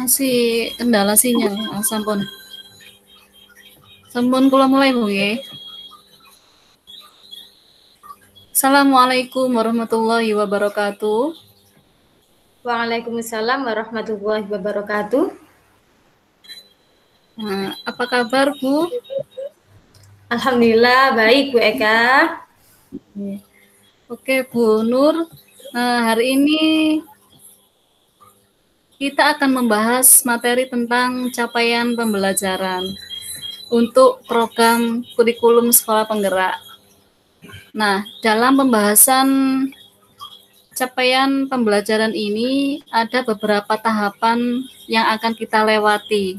Masih kendala sinyal. Sampun. Sampun kula mulai Bu nggih. Assalamualaikum warahmatullahi wabarakatuh. Waalaikumsalam warahmatullahi wabarakatuh. Apa kabar Bu? Alhamdulillah baik Bu Eka. Oke Bu Nur, hari ini kita akan membahas materi tentang capaian pembelajaran untuk program kurikulum sekolah penggerak. Nah, dalam pembahasan capaian pembelajaran ini ada beberapa tahapan yang akan kita lewati.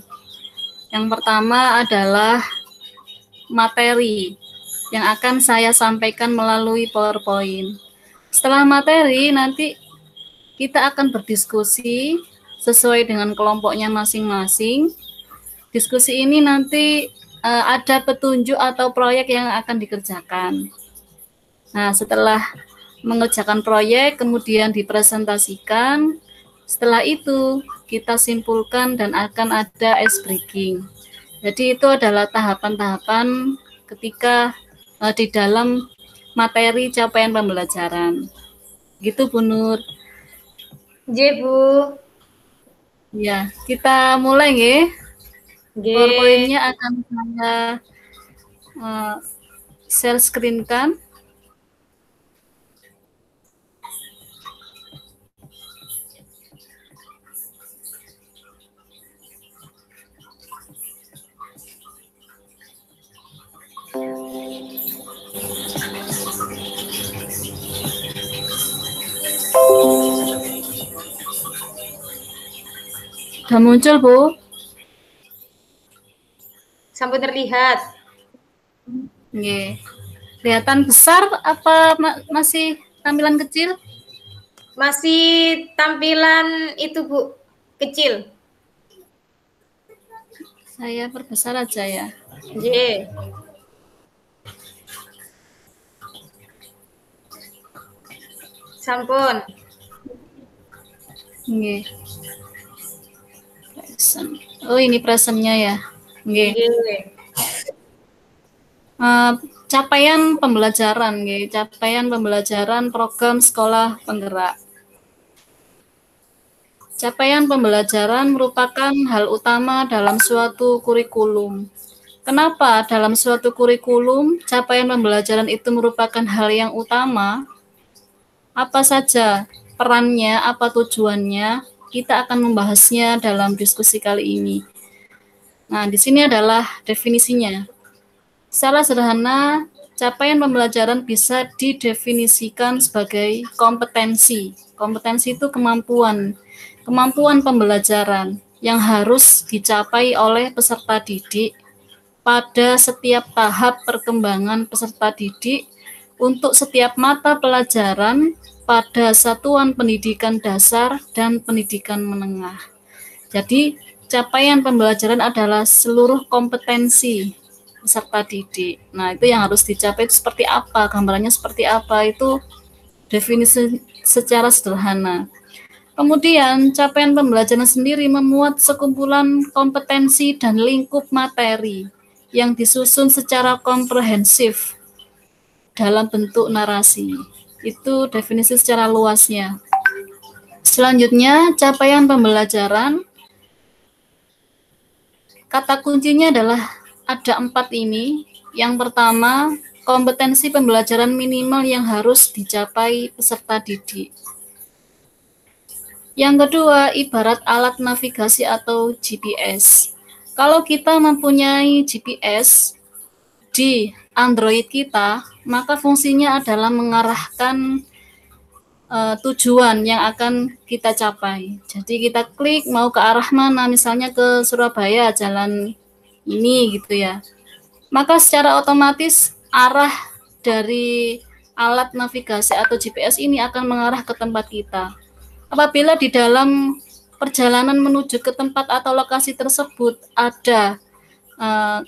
Yang pertama adalah materi yang akan saya sampaikan melalui PowerPoint. Setelah materi, nanti kita akan berdiskusi sesuai dengan kelompoknya masing-masing. Diskusi ini nanti ada petunjuk atau proyek yang akan dikerjakan. Nah, setelah mengerjakan proyek, kemudian dipresentasikan. Setelah itu, kita simpulkan dan akan ada ice breaking. Jadi itu adalah tahapan-tahapan ketika di dalam materi capaian pembelajaran. Gitu Bu Nur. Nggih Bu. Ya, kita mulai nggih. PowerPoint-nya akan saya share screen kan. Sudah muncul Bu? Sampai terlihat. Nggih. Kelihatan besar apa masih tampilan kecil? Masih tampilan itu Bu, kecil. Saya perbesar aja ya. Nggih. Sampun. Nggih. Oh, ini presentnya ya. Nggih. Capaian pembelajaran nggih, capaian pembelajaran program sekolah penggerak. Capaian pembelajaran merupakan hal utama dalam suatu kurikulum. Kenapa dalam suatu kurikulum capaian pembelajaran itu merupakan hal yang utama? Apa saja perannya, apa tujuannya? Kita akan membahasnya dalam diskusi kali ini. Nah, di sini adalah definisinya. Secara sederhana, capaian pembelajaran bisa didefinisikan sebagai kompetensi. Kompetensi itu kemampuan pembelajaran yang harus dicapai oleh peserta didik pada setiap tahap perkembangan peserta didik untuk setiap mata pelajaran pada satuan pendidikan dasar dan pendidikan menengah. Jadi, capaian pembelajaran adalah seluruh kompetensi peserta didik. Nah, itu yang harus dicapai itu seperti apa, gambarannya seperti apa, itu definisi secara sederhana. Kemudian, capaian pembelajaran sendiri memuat sekumpulan kompetensi dan lingkup materi yang disusun secara komprehensif dalam bentuk narasi. Itu definisi secara luasnya. Selanjutnya, capaian pembelajaran. Kata kuncinya adalah ada 4 ini. Yang pertama, kompetensi pembelajaran minimal yang harus dicapai peserta didik. Yang kedua, ibarat alat navigasi atau GPS. Kalau kita mempunyai GPS di Android kita, maka fungsinya adalah mengarahkan tujuan yang akan kita capai. Jadi kita klik mau ke arah mana, misalnya ke Surabaya, jalan ini gitu ya. Maka secara otomatis arah dari alat navigasi atau GPS ini akan mengarah ke tempat kita. Apabila di dalam perjalanan menuju ke tempat atau lokasi tersebut ada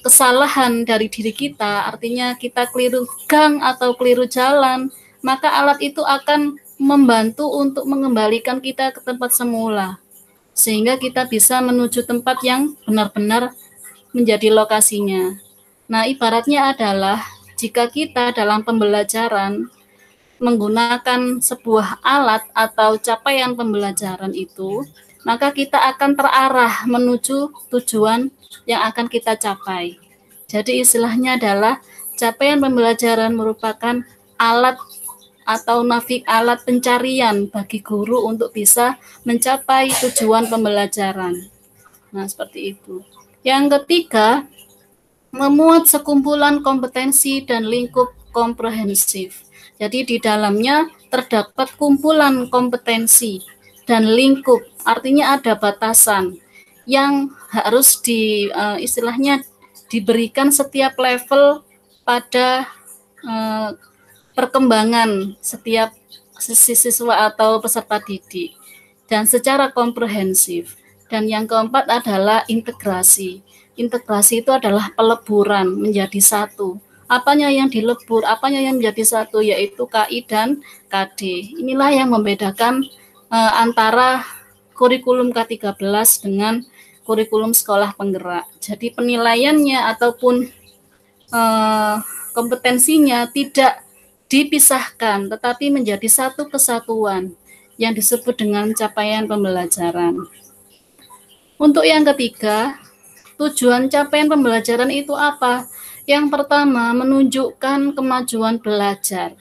kesalahan dari diri kita, artinya kita keliru gang atau keliru jalan, maka alat itu akan membantu untuk mengembalikan kita ke tempat semula. sehingga kita bisa menuju tempat yang benar-benar menjadi lokasinya. Nah, ibaratnya adalah jika kita dalam pembelajaran menggunakan sebuah alat atau capaian pembelajaran itu, maka kita akan terarah menuju tujuan yang akan kita capai. Jadi istilahnya adalah capaian pembelajaran merupakan alat atau alat pencarian bagi guru untuk bisa mencapai tujuan pembelajaran. Nah, seperti itu. Yang ketiga, memuat sekumpulan kompetensi dan lingkup komprehensif. Jadi di dalamnya terdapat kumpulan kompetensi dan lingkup, artinya ada batasan yang harus istilahnya diberikan setiap level pada perkembangan setiap siswa atau peserta didik dan secara komprehensif. Dan yang keempat adalah integrasi. Integrasi itu adalah peleburan menjadi satu. Apanya yang dilebur, apanya yang menjadi satu, yaitu KI dan KD. Inilah yang membedakan antara kurikulum K13 dengan kurikulum sekolah penggerak. Jadi penilaiannya ataupun kompetensinya tidak dipisahkan, tetapi menjadi satu kesatuan yang disebut dengan capaian pembelajaran. Untuk yang ketiga, tujuan capaian pembelajaran itu apa? Yang pertama, menunjukkan kemajuan belajar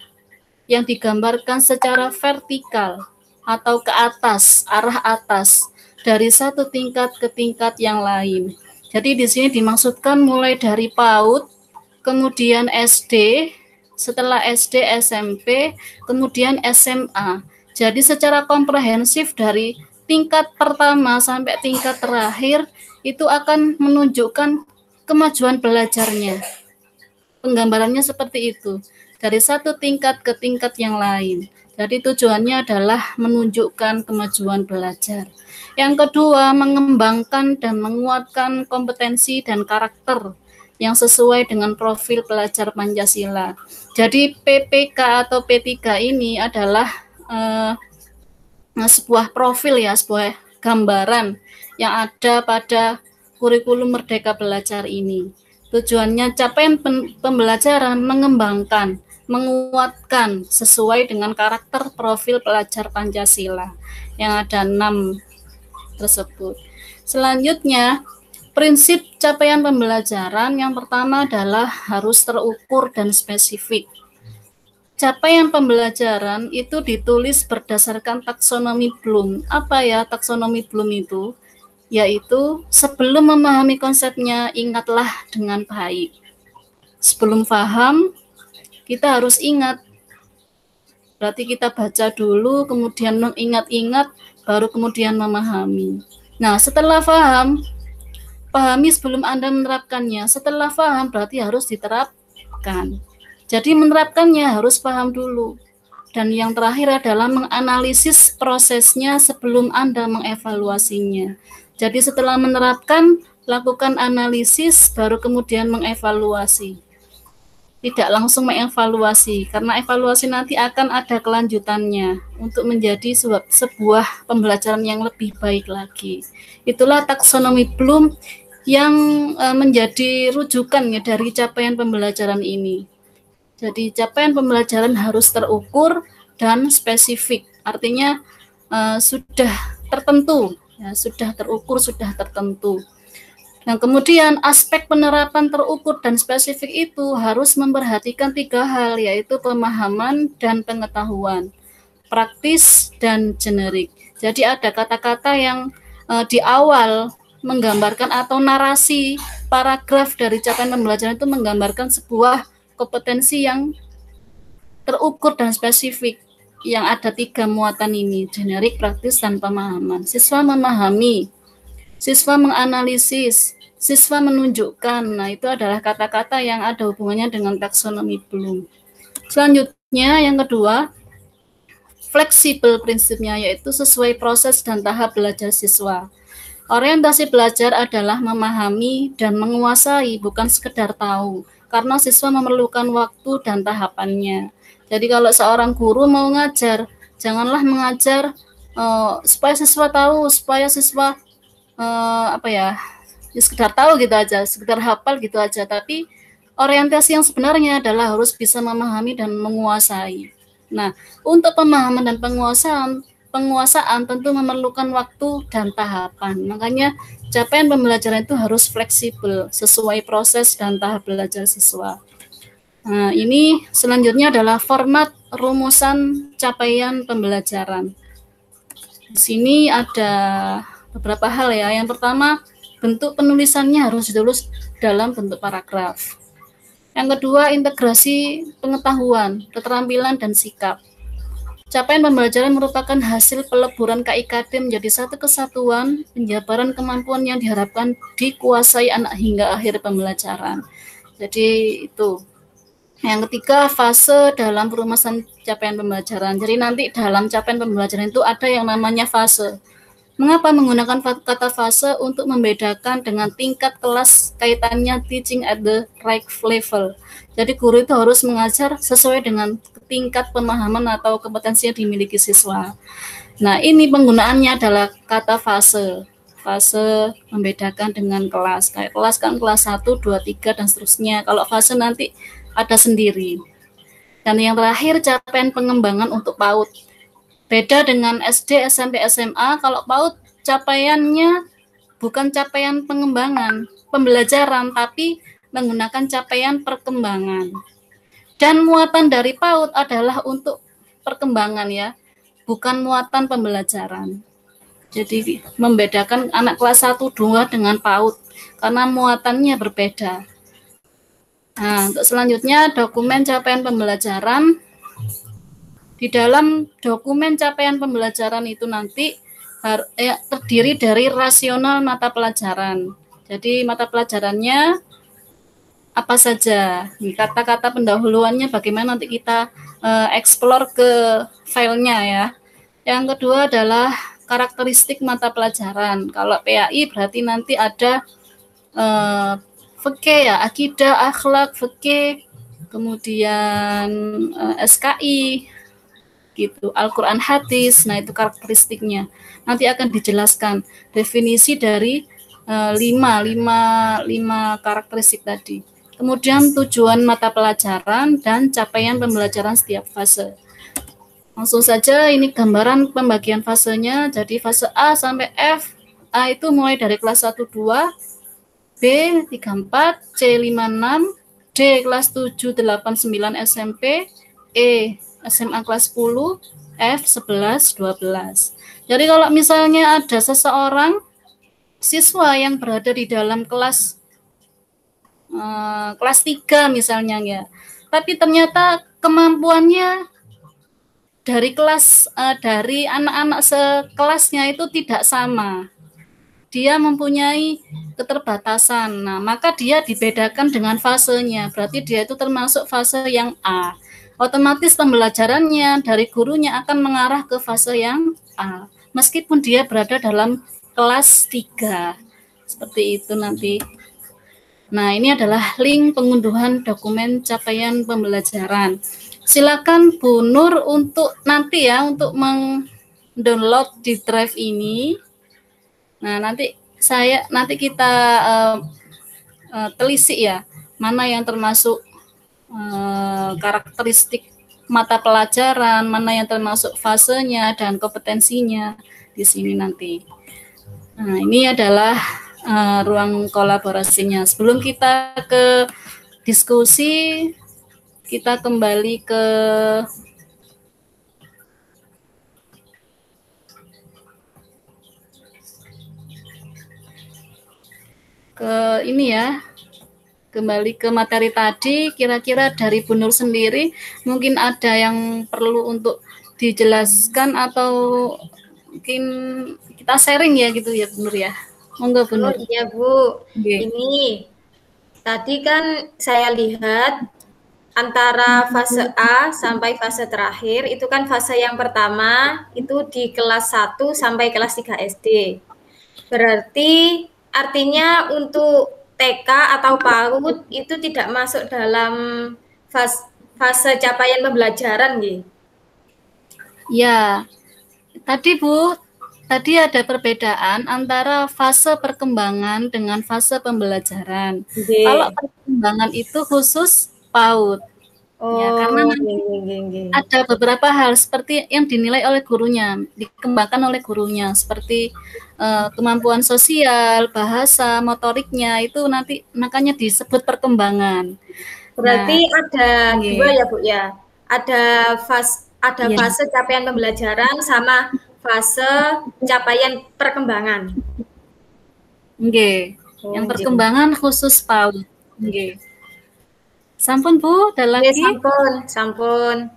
yang digambarkan secara vertikal atau ke atas, arah atas, dari satu tingkat ke tingkat yang lain. Jadi di sini dimaksudkan mulai dari PAUD, kemudian SD, setelah SD SMP, kemudian SMA. Jadi secara komprehensif dari tingkat pertama sampai tingkat terakhir itu akan menunjukkan kemajuan belajarnya. Penggambarannya seperti itu, dari satu tingkat ke tingkat yang lain. Jadi tujuannya adalah menunjukkan kemajuan belajar. Yang kedua, mengembangkan dan menguatkan kompetensi dan karakter yang sesuai dengan profil pelajar Pancasila. Jadi PPK atau P3 ini adalah sebuah profil ya, sebuah gambaran yang ada pada kurikulum Merdeka Belajar ini. Tujuannya capaian pembelajaran mengembangkan, menguatkan sesuai dengan karakter profil pelajar Pancasila yang ada 6 tersebut. Selanjutnya, prinsip capaian pembelajaran yang pertama adalah harus terukur dan spesifik. Capaian pembelajaran itu ditulis berdasarkan taksonomi Bloom. Apa ya taksonomi Bloom itu? Yaitu sebelum memahami konsepnya, ingatlah dengan baik. Sebelum paham, kita harus ingat. Berarti kita baca dulu, kemudian mengingat-ingat, baru kemudian memahami. Nah, setelah paham, pahami sebelum Anda menerapkannya. Setelah paham, berarti harus diterapkan. Jadi menerapkannya harus paham dulu. Dan yang terakhir adalah menganalisis prosesnya sebelum Anda mengevaluasinya. Jadi setelah menerapkan, lakukan analisis, baru kemudian mengevaluasi. Tidak langsung mengevaluasi, karena evaluasi nanti akan ada kelanjutannya untuk menjadi sebuah pembelajaran yang lebih baik lagi. Itulah taksonomi Bloom yang menjadi rujukan ya dari capaian pembelajaran ini. Jadi capaian pembelajaran harus terukur dan spesifik, artinya sudah tertentu. Ya, sudah terukur, sudah tertentu. Nah, kemudian aspek penerapan terukur dan spesifik itu harus memperhatikan 3 hal, yaitu pemahaman dan pengetahuan, praktis dan generik. Jadi ada kata-kata yang di awal menggambarkan atau narasi paragraf dari capaian pembelajaran itu menggambarkan sebuah kompetensi yang terukur dan spesifik. Yang ada 3 muatan ini, generik, praktis, dan pemahaman. Siswa memahami, siswa menganalisis, siswa menunjukkan. Nah, itu adalah kata-kata yang ada hubungannya dengan taksonomi Bloom. Selanjutnya, yang kedua, fleksibel prinsipnya, yaitu sesuai proses dan tahap belajar siswa. Orientasi belajar adalah memahami dan menguasai, bukan sekedar tahu, karena siswa memerlukan waktu dan tahapannya. Jadi kalau seorang guru mau ngajar, janganlah mengajar supaya siswa tahu, supaya siswa apa ya, sekedar tahu gitu aja, sekedar hafal gitu aja, tapi orientasi yang sebenarnya adalah harus bisa memahami dan menguasai. Nah, untuk pemahaman dan penguasaan tentu memerlukan waktu dan tahapan. Makanya capaian pembelajaran itu harus fleksibel sesuai proses dan tahap belajar siswa. Nah, ini selanjutnya adalah format rumusan capaian pembelajaran. Di sini ada beberapa hal ya. Yang pertama, bentuk penulisannya harus ditulis dalam bentuk paragraf. Yang kedua, integrasi pengetahuan, keterampilan, dan sikap. Capaian pembelajaran merupakan hasil peleburan KIKD menjadi satu kesatuan penjabaran kemampuan yang diharapkan dikuasai anak hingga akhir pembelajaran. Jadi itu. Yang ketiga, fase dalam perumasan capaian pembelajaran. Jadi nanti dalam capaian pembelajaran itu ada yang namanya fase. Mengapa menggunakan kata fase? Untuk membedakan dengan tingkat kelas, kaitannya teaching at the right level. Jadi guru itu harus mengajar sesuai dengan tingkat pemahaman atau kompetensi yang dimiliki siswa. Nah, ini penggunaannya adalah kata fase. Fase membedakan dengan kelas. Kayak kelas kan kelas 1, 2, 3, dan seterusnya. Kalau fase nanti ada sendiri. Dan yang terakhir, capaian pengembangan untuk PAUD. Beda dengan SD, SMP, SMA, kalau PAUD capaiannya bukan capaian pengembangan, pembelajaran, tapi menggunakan capaian perkembangan. Dan muatan dari PAUD adalah untuk perkembangan ya, bukan muatan pembelajaran. Jadi membedakan anak kelas 1, 2 dengan PAUD, karena muatannya berbeda. Nah, untuk selanjutnya dokumen capaian pembelajaran. Di dalam dokumen capaian pembelajaran itu nanti terdiri dari rasional mata pelajaran. Jadi mata pelajarannya apa saja? Kata-kata pendahuluannya bagaimana, nanti kita explore ke filenya ya. Yang kedua adalah karakteristik mata pelajaran. Kalau PAI berarti nanti ada fikih ya, akidah, akhlak, fikih, kemudian SKI, gitu, Al-Quran, hadis. Nah, itu karakteristiknya. Nanti akan dijelaskan definisi dari lima karakteristik tadi. Kemudian tujuan mata pelajaran dan capaian pembelajaran setiap fase. Langsung saja ini gambaran pembagian fasenya. Jadi fase A sampai F. A itu mulai dari kelas 1, 2, B 34, C 56, D kelas 7, 8, 9 SMP, E SMA kelas 10, F 11, 12. Jadi kalau misalnya ada seseorang siswa yang berada di dalam kelas 3 misalnya ya, tapi ternyata kemampuannya dari dari anak-anak sekelasnya itu tidak sama. Dia mempunyai keterbatasan. Nah, maka dia dibedakan dengan fasenya. Berarti dia itu termasuk fase yang A. Otomatis pembelajarannya dari gurunya akan mengarah ke fase yang A. Meskipun dia berada dalam kelas 3. Seperti itu nanti. Nah, ini adalah link pengunduhan dokumen capaian pembelajaran. Silakan Bu Nur untuk nanti ya, untuk mendownload di drive ini. Nah, nanti kita telisik ya, mana yang termasuk karakteristik mata pelajaran, mana yang termasuk fasenya dan kompetensinya di sini nanti. Nah, ini adalah ruang kolaborasinya. Sebelum kita ke diskusi, kita kembali ke ini ya, kembali ke materi tadi. Kira-kira dari Bu Nur sendiri mungkin ada yang perlu untuk dijelaskan atau mungkin kita sharing ya gitu ya Bu Nur ya. Monggo Bu Nur. Oh iya Bu, ini tadi kan saya lihat antara fase A sampai fase terakhir itu kan fase yang pertama itu di kelas 1 sampai kelas 3 SD. Berarti artinya untuk TK atau PAUD itu tidak masuk dalam fase capaian pembelajaran gitu. Ya, Tadi ada perbedaan antara fase perkembangan dengan fase pembelajaran. Kalau perkembangan itu khusus PAUD. Ya, karena ada beberapa hal seperti yang dinilai oleh gurunya, dikembangkan oleh gurunya, seperti kemampuan sosial, bahasa, motoriknya, itu nanti makanya disebut perkembangan. Berarti ada dua ya Bu ya, ada fase capaian pembelajaran sama fase capaian perkembangan. Nggih. Yang perkembangan khusus PAUD. Nggih. Sampun Bu, ada lagi? Sampun.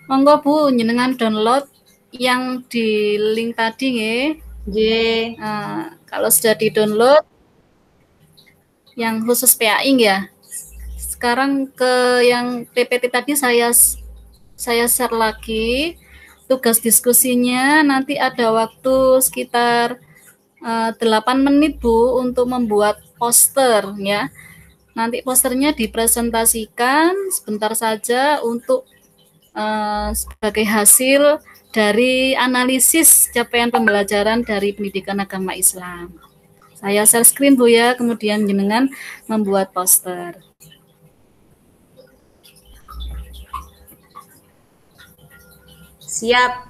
Monggo Bu, jenengan download yang di link tadi nggih. Kalau sudah di-download yang khusus PAI ya. Sekarang ke yang PPT tadi saya share lagi. Tugas diskusinya nanti ada waktu sekitar 8 menit Bu untuk membuat poster ya. Nanti posternya dipresentasikan sebentar saja untuk sebagai hasil dari analisis capaian pembelajaran dari pendidikan agama Islam. Saya share screen Bu ya, kemudian jenengan membuat poster. Siap.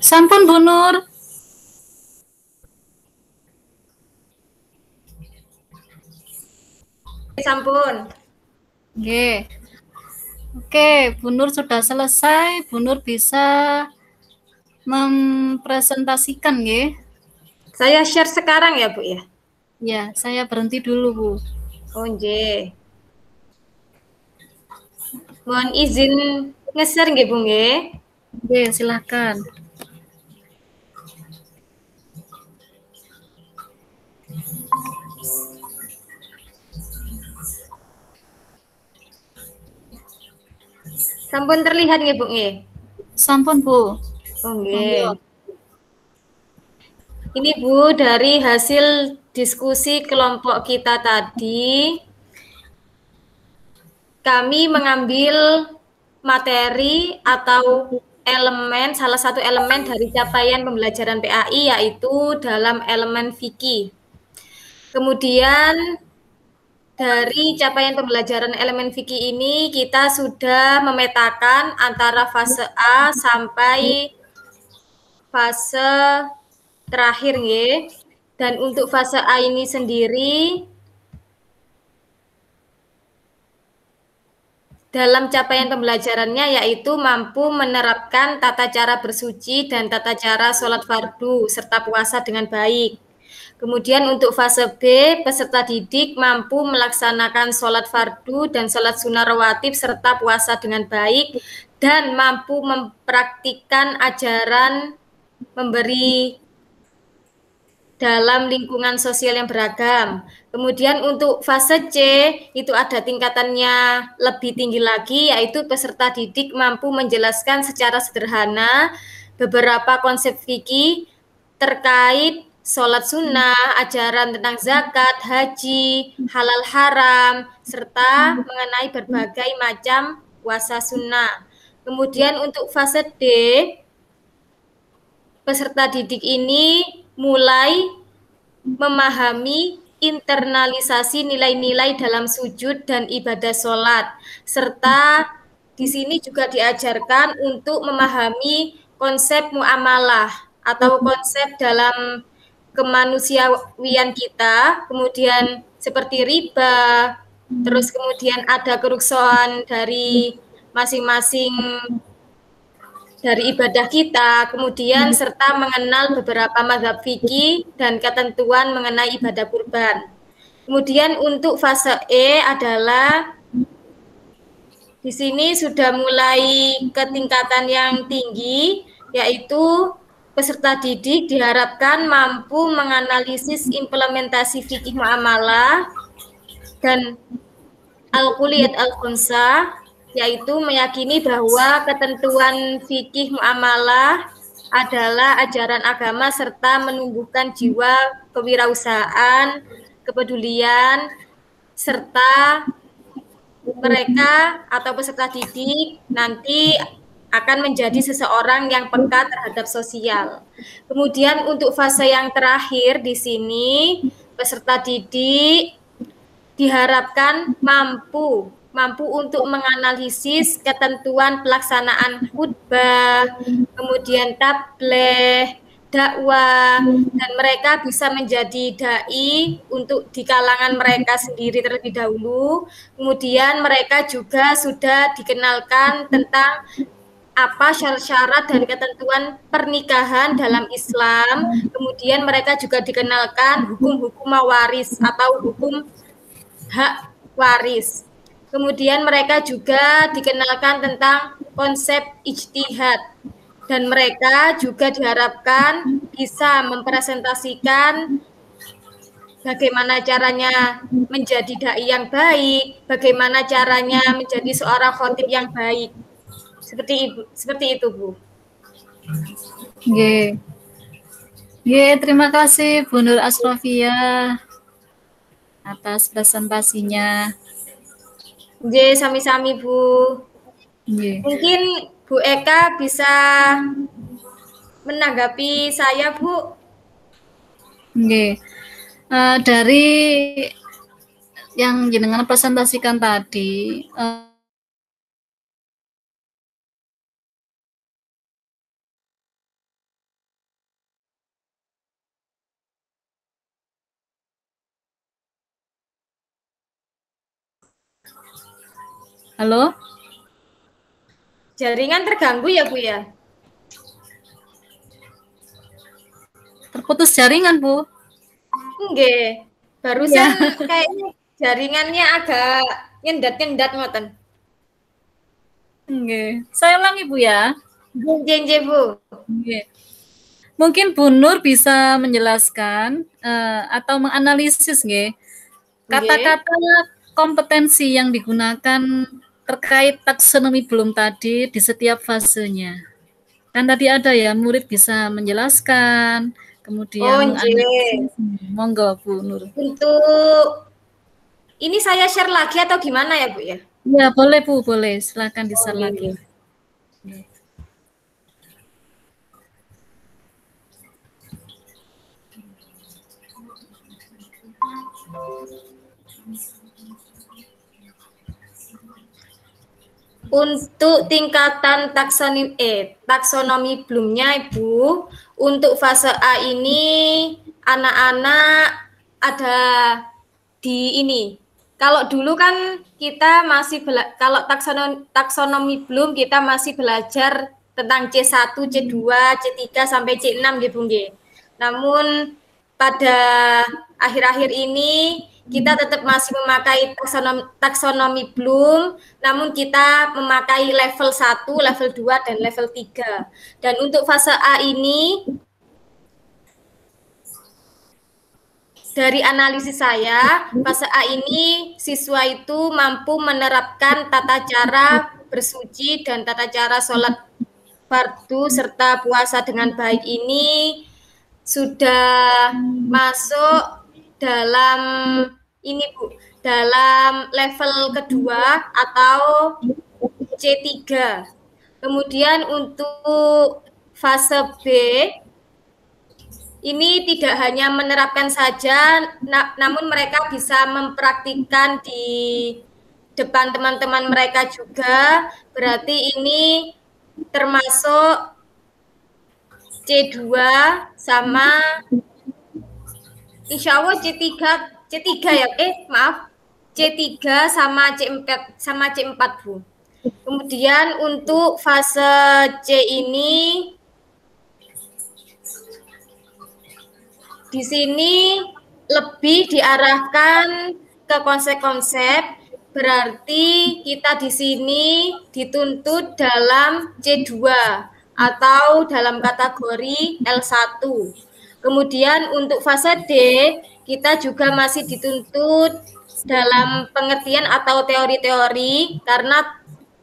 Sampun Bu Nur. Sampun. Oke, Bu Nur sudah selesai. Bu Nur bisa mempresentasikan nggih. Saya share sekarang ya Bu ya? Ya, saya berhenti dulu Bu. Oh nggih. Mohon izin nge-share nggih Bu nggih? Nggih, silakan. Sampun terlihat nggih Bu nggih? Sampun Bu. Oh nggih. Ini Bu dari hasil diskusi kelompok kita tadi. Kami mengambil materi atau elemen, salah satu elemen dari capaian pembelajaran PAI yaitu dalam elemen fikih. Kemudian dari capaian pembelajaran elemen fikih ini kita sudah memetakan antara fase A sampai fase terakhir nggih. Dan untuk fase A ini sendiri dalam capaian pembelajarannya yaitu mampu menerapkan tata cara bersuci dan tata cara sholat fardu serta puasa dengan baik. Kemudian untuk fase B, peserta didik mampu melaksanakan sholat fardu dan sholat sunnah rawatib serta puasa dengan baik dan mampu mempraktikkan ajaran memberi dalam lingkungan sosial yang beragam. Kemudian untuk fase C itu ada tingkatannya lebih tinggi lagi, yaitu peserta didik mampu menjelaskan secara sederhana beberapa konsep fikih terkait sholat sunnah, ajaran tentang zakat, haji, halal haram, serta mengenai berbagai macam puasa sunnah. Kemudian untuk fase D, peserta didik ini mulai memahami internalisasi nilai-nilai dalam sujud dan ibadah sholat, serta di sini juga diajarkan untuk memahami konsep muamalah atau konsep dalam kemanusiawian kita, kemudian seperti riba, terus kemudian ada keruksohan dari masing-masing dari ibadah kita, kemudian serta mengenal beberapa mazhab fikih dan ketentuan mengenai ibadah kurban. Kemudian untuk fase E adalah di sini sudah mulai ke tingkatan yang tinggi, yaitu peserta didik diharapkan mampu menganalisis implementasi fikih muamalah dan al-kulliyat al-khunsa, yaitu meyakini bahwa ketentuan fikih muamalah adalah ajaran agama serta menumbuhkan jiwa kewirausahaan, kepedulian, serta mereka atau peserta didik nanti akan menjadi seseorang yang peka terhadap sosial. Kemudian untuk fase yang terakhir di sini, peserta didik diharapkan mampu untuk menganalisis ketentuan pelaksanaan khutbah, kemudian tabligh, dakwah, dan mereka bisa menjadi dai untuk di kalangan mereka sendiri terlebih dahulu. Kemudian mereka juga sudah dikenalkan tentang apa syarat-syarat dan ketentuan pernikahan dalam Islam. Kemudian mereka juga dikenalkan hukum-hukum mawaris atau hukum hak waris. Kemudian mereka juga dikenalkan tentang konsep ijtihad. Dan mereka juga diharapkan bisa mempresentasikan bagaimana caranya menjadi dai yang baik, bagaimana caranya menjadi seorang khotib yang baik. Seperti itu, Bu. Nggih. Nggih, terima kasih Bu Nur Asrofia atas presentasinya. Nggih, sami-sami, Bu. Nggih. Mungkin Bu Eka bisa menanggapi saya, Bu. Nggih. Dari yang jenengan presentasikan tadi, halo? Jaringan terganggu ya, Bu ya? Terputus jaringan, Bu? Nggih. Barusan kayaknya jaringannya agak nyendat-nyendat ngoten. Nggih. Saya ulangi, Bu ya. Nggih, Bu. Nggih. Mungkin Bu Nur bisa menjelaskan atau menganalisis nggih kata-kata kompetensi yang digunakan terkait taksonomi Bloom tadi di setiap fasenya. Kan tadi ada ya murid bisa menjelaskan, kemudian monggo Bu Nur. Untuk ini saya share lagi atau gimana ya, Bu ya? Ya, boleh Bu, boleh. Silakan di-share lagi. Untuk tingkatan taksonomi Bloom-nya, Ibu, untuk fase A ini anak-anak ada di ini. Kalau dulu kan kita masih kalau taksonomi Bloom kita masih belajar tentang C1, C2, C3 sampai C6 gitu, nggih. Namun pada akhir-akhir ini kita tetap masih memakai taksonomi Bloom, namun kita memakai level 1, level 2, dan level 3. Dan untuk fase A ini, dari analisis saya, fase A ini siswa itu mampu menerapkan tata cara bersuci dan tata cara sholat fardu serta puasa dengan baik ini sudah masuk dalam ini, Bu, dalam level kedua atau C3. Kemudian untuk fase B ini tidak hanya menerapkan saja, namun mereka bisa mempraktikkan di depan teman-teman mereka juga. Berarti ini termasuk C2 sama insya Allah C3 ya, maaf, C3 sama C4 Bu. Kemudian untuk fase C ini di sini lebih diarahkan ke konsep-konsep, berarti kita di sini dituntut dalam C2 atau dalam kategori L1. Kemudian untuk fase D, kita juga masih dituntut dalam pengertian atau teori-teori, karena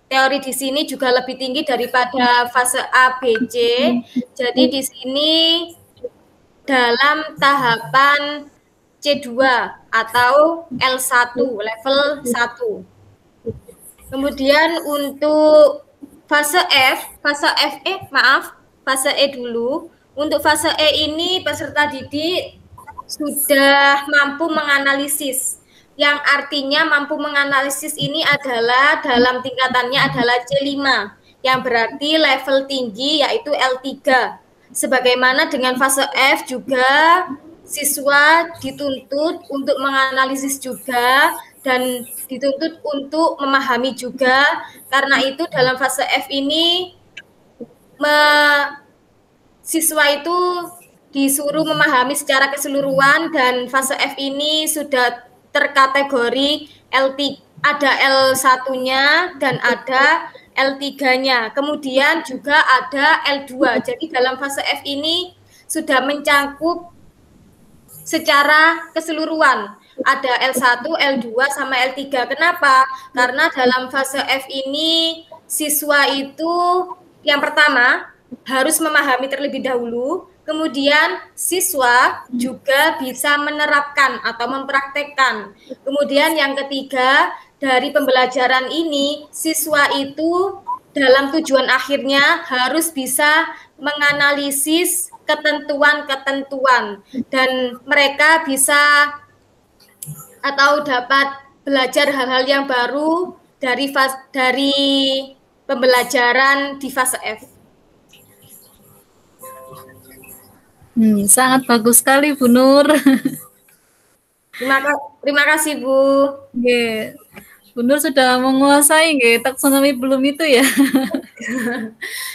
teori di sini juga lebih tinggi daripada fase A, B, C. Jadi di sini dalam tahapan C2 atau L1, level 1. Kemudian untuk fase fase E dulu. Untuk fase E ini peserta didik sudah mampu menganalisis. Yang artinya mampu menganalisis ini adalah dalam tingkatannya adalah C5, yang berarti level tinggi yaitu L3. Sebagaimana dengan fase F juga siswa dituntut untuk menganalisis juga dan dituntut untuk memahami juga. Karena itu dalam fase F ini siswa itu disuruh memahami secara keseluruhan, dan fase F ini sudah terkategori L3, ada L1-nya dan ada L3-nya. Kemudian juga ada L2. Jadi dalam fase F ini sudah mencangkup secara keseluruhan. Ada L1, L2 sama L3. Kenapa? Karena dalam fase F ini siswa itu yang pertama harus memahami terlebih dahulu, kemudian siswa juga bisa menerapkan atau mempraktekkan. Kemudian yang ketiga, dari pembelajaran ini siswa itu dalam tujuan akhirnya harus bisa menganalisis ketentuan-ketentuan, dan mereka bisa atau dapat belajar hal-hal yang baru dari pembelajaran di fase F. Sangat bagus sekali Bu Nur. Terima kasih Bu. Nggih. Bu Nur sudah menguasai nggih taksonomi belum itu ya?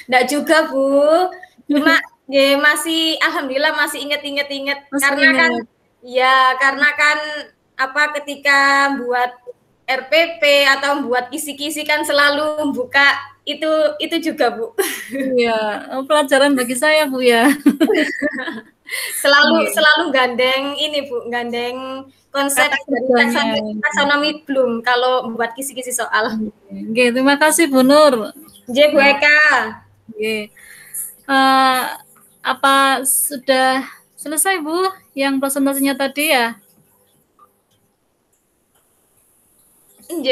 Enggak juga Bu. Cuma ya masih alhamdulillah masih inget karena kan ya karena kan ketika buat RPP atau buat kisi-kisi kan selalu buka itu juga Bu. Iya, pelajaran bagi saya Bu ya. selalu gandeng ini Bu, gandeng konsep dari taksonomi Bloom kalau buat kisi-kisi soal. Oke, terima kasih Bu Nur. Bu Eka. Oke. Apa sudah selesai Bu yang presentasinya tadi ya?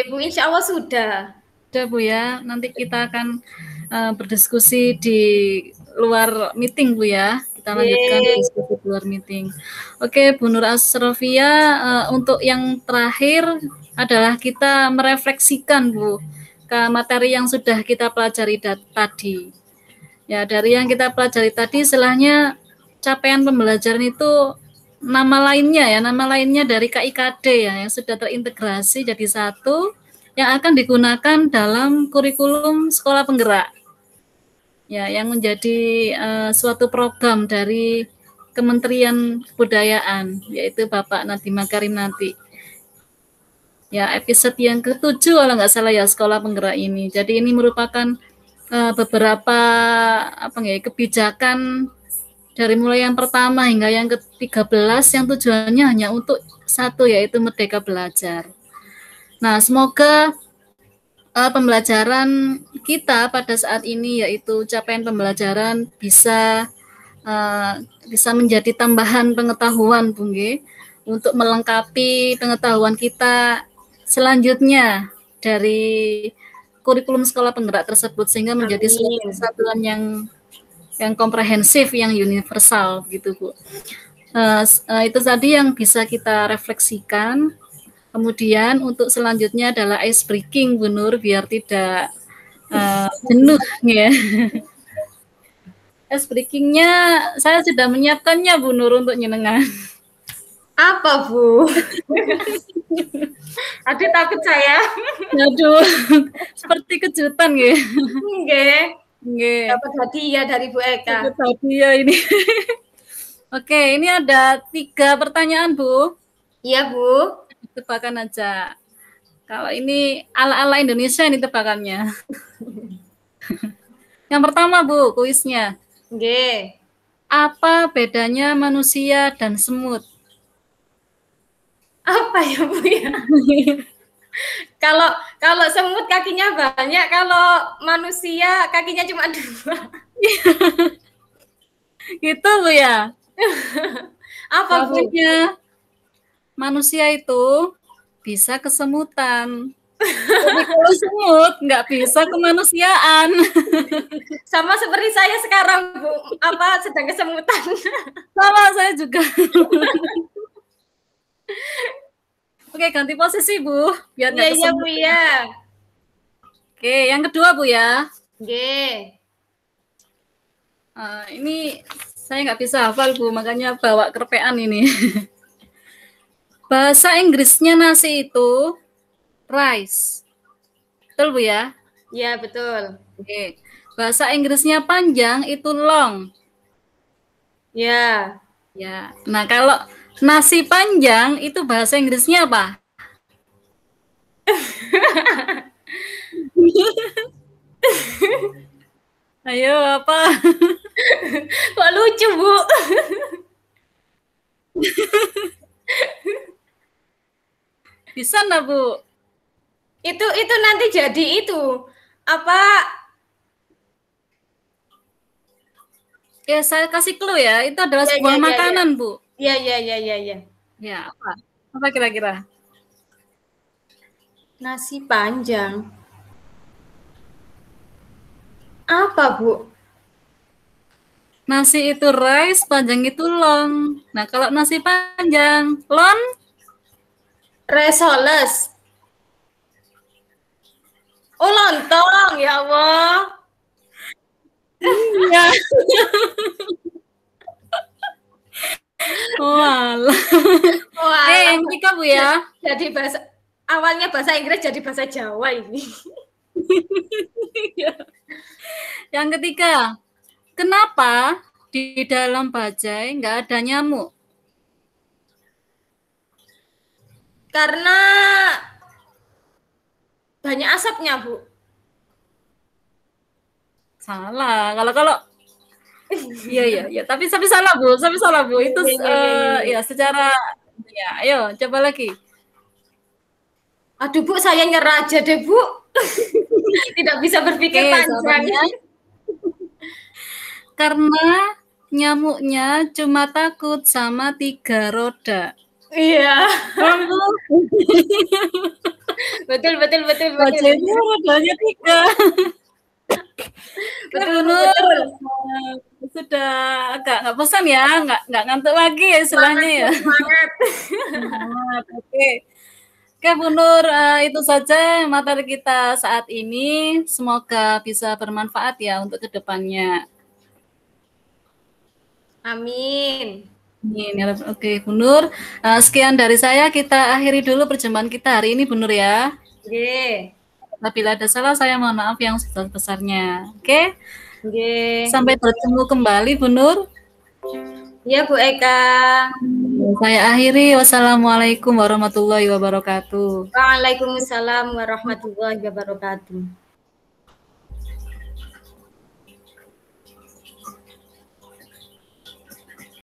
Bu, insya Allah sudah. Sudah Bu ya, nanti kita akan berdiskusi di luar meeting Bu ya. Kita lanjutkan diskusi di luar meeting. Oke, Bu Nur Asrofia, untuk yang terakhir adalah kita merefleksikan Bu ke materi yang sudah kita pelajari tadi. Ya, dari yang kita pelajari tadi, istilahnya capaian pembelajaran itu nama lainnya dari KIKD ya, yang sudah terintegrasi jadi satu, yang akan digunakan dalam kurikulum sekolah penggerak. Ya, yang menjadi suatu program dari Kementerian Kebudayaan, yaitu Bapak Nadiem Makarim nanti. Ya, episode yang ke-7 kalau nggak salah ya, sekolah penggerak ini. Jadi ini merupakan beberapa kebijakan dari mulai yang pertama hingga yang ke-13 yang tujuannya hanya untuk satu, yaitu Merdeka Belajar. Nah, semoga pembelajaran kita pada saat ini, yaitu capaian pembelajaran, bisa menjadi tambahan pengetahuan Bu Nggih, untuk melengkapi pengetahuan kita selanjutnya dari kurikulum sekolah penggerak tersebut, sehingga menjadi suatu kesatuan yang komprehensif, yang universal gitu Bu. Itu tadi yang bisa kita refleksikan. Kemudian untuk selanjutnya adalah ice breaking Bu Nur, biar tidak jenuh ya. Ice breakingnya saya sudah menyiapkannya Bu Nur untuk nyenengan. Apa, Bu? Aduh, takut saya. Aduh, seperti kejutan ya. Nggih. Nggih. Dapat hadiah dari Bu Eka. Dapat hadiah ini. Oke, ini ada 3 pertanyaan, Bu. Iya, Bu. Tebakan aja. Kalau ini ala-ala Indonesia ini tebakannya. Yang pertama, Bu, kuisnya. Nggih. Apa bedanya manusia dan semut? Apa ya, Bu ya? Kalau semut kakinya banyak, kalau manusia kakinya cuma 2. Gitu, Bu ya. Apa, Bu? Jawabannya, manusia itu bisa kesemutan. Tapi kalau semut nggak bisa kemanusiaan. Sama seperti saya sekarang, Bu. Apa sedang kesemutan? Sama saya juga. Oke, ganti posisi, Bu, biar nggak Iya, iya, Bu kesemutan. ya. Oke, yang kedua, Bu ya. Nggih. Ini saya nggak bisa hafal, Bu, makanya bawa kerpean ini. Bahasa Inggrisnya nasi itu rice. Betul, Bu ya? Iya, betul. Oke. Bahasa Inggrisnya panjang itu long. Ya. Ya. Nah, kalau nasi panjang itu bahasa Inggrisnya apa? Ayo, apa? Kok lucu, Bu? Bisa nggak, Bu? Itu nanti jadi itu. Apa? Ya, saya kasih clue ya. Itu adalah Ya, ya, sebuah ya, ya. makanan, Bu. Ya, ya, ya, ya, ya. Ya, apa? Apa kira-kira? Nasi panjang. Apa, Bu? Nasi itu rice, panjang itu long. Nah, kalau nasi panjang, lon? Resoles. Oh, lontong, ya Allah. Iya. Walah. Oke, yang ketiga, Bu ya. Jadi awalnya bahasa Inggris jadi bahasa Jawa ini. Yang ketiga, kenapa di dalam bajai nggak ada nyamuk? Karena banyak asapnya, Bu. Salah. Kalau iya. Tapi salah, Bu. Itu ya secara ya. Ayo, coba lagi. Aduh, Bu, saya nyerah aja deh, Bu. Tidak bisa berpikir panjang. Karena nyamuknya cuma takut sama 3 roda. Iya. Betul. Bajainya rodanya 3. Betul. Sudah agak nggak bosan ya, nggak ngantuk lagi ya istilahnya ya. Semangat. Oke. Oke, Bu Nur, itu saja materi kita saat ini. Semoga bisa bermanfaat ya untuk kedepannya. Amin. Oke, Bu Nur. Sekian dari saya. Kita akhiri dulu perjumpaan kita hari ini, Bu Nur ya. Oke. Apabila ada salah, saya mohon maaf yang sebesar-besarnya. Oke? Oke. Sampai bertemu kembali, Bu Nur. Ya, Bu Eka. Saya akhiri. Wassalamualaikum warahmatullahi wabarakatuh. Waalaikumsalam warahmatullahi wabarakatuh.